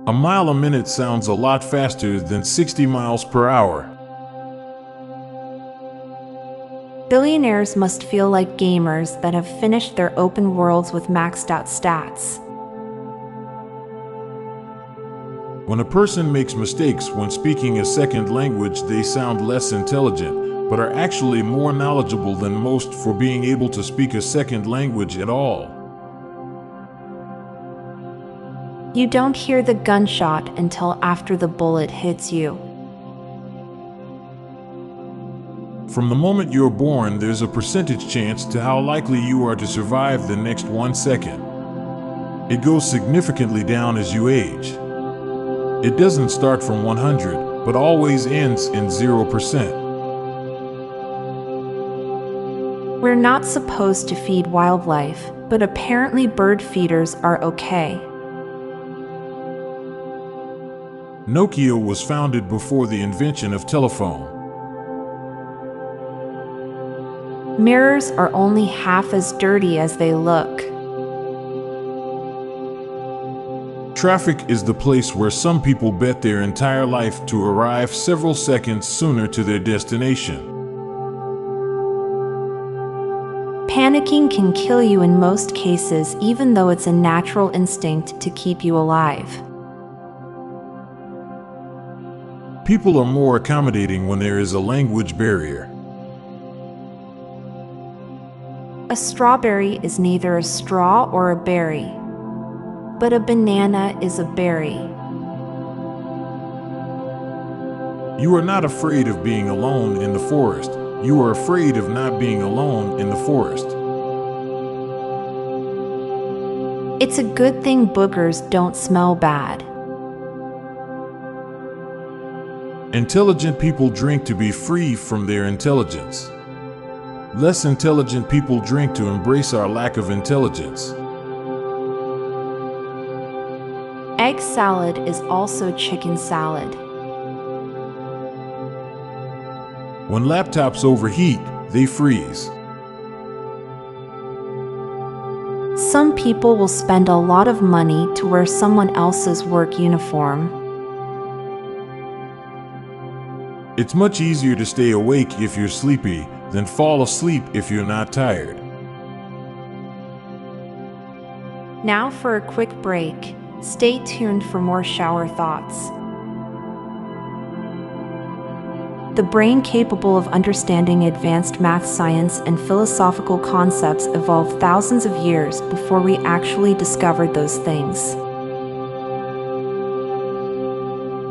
A mile a minute sounds a lot faster than 60 miles per hour. Billionaires must feel like gamers that have finished their open worlds with maxed out stats. When a person makes mistakes when speaking a second language, they sound less intelligent, but are actually more knowledgeable than most for being able to speak a second language at all. You don't hear the gunshot until after the bullet hits you. From the moment you're born, there's a percentage chance to how likely you are to survive the next 1 second. It goes significantly down as you age. It doesn't start from 100, but always ends in 0%. We're not supposed to feed wildlife, but apparently bird feeders are okay. Nokia was founded before the invention of telephone. Mirrors are only half as dirty as they look. Traffic is the place where some people bet their entire life to arrive several seconds sooner to their destination. Panicking can kill you in most cases, even though it's a natural instinct to keep you alive. People are more accommodating when there is a language barrier. A strawberry is neither a straw or a berry, but a banana is a berry. You are not afraid of being alone in the forest. You are afraid of not being alone in the forest. It's a good thing boogers don't smell bad. Intelligent people drink to be free from their intelligence. Less intelligent people drink to embrace our lack of intelligence. Egg salad is also chicken salad. When laptops overheat, they freeze. Some people will spend a lot of money to wear someone else's work uniform. It's much easier to stay awake if you're sleepy than fall asleep if you're not tired. Now for a quick break. Stay tuned for more shower thoughts. The brain capable of understanding advanced math, science, and philosophical concepts evolved thousands of years before we actually discovered those things.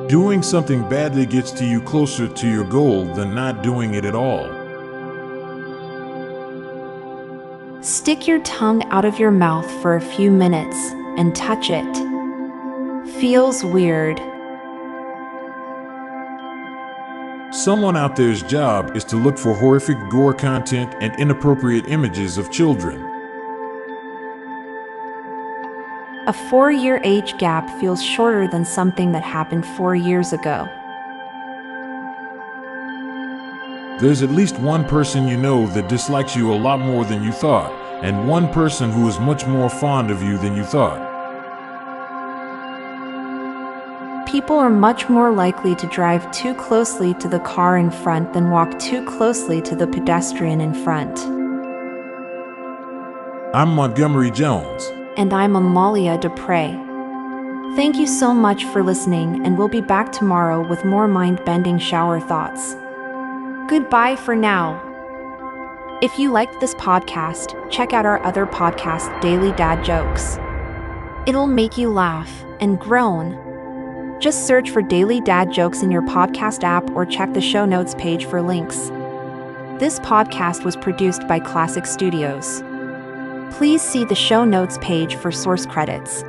Doing something badly gets to you closer to your goal than not doing it at all. Stick your tongue out of your mouth for a few minutes and touch it. Feels weird. Someone out there's job is to look for horrific gore content and inappropriate images of children. A 4-year age gap feels shorter than something that happened 4 years ago. There's at least one person you know that dislikes you a lot more than you thought, and one person who is much more fond of you than you thought. People are much more likely to drive too closely to the car in front than walk too closely to the pedestrian in front. I'm Montgomery Jones. And I'm Amalia Dupre. Thank you so much for listening, and we'll be back tomorrow with more mind-bending shower thoughts. Goodbye for now. If you liked this podcast, check out our other podcast, Daily Dad Jokes. It'll make you laugh and groan. Just search for Daily Dad Jokes in your podcast app or check the show notes page for links. This podcast was produced by Klassic Studios. Please see the show notes page for source credits.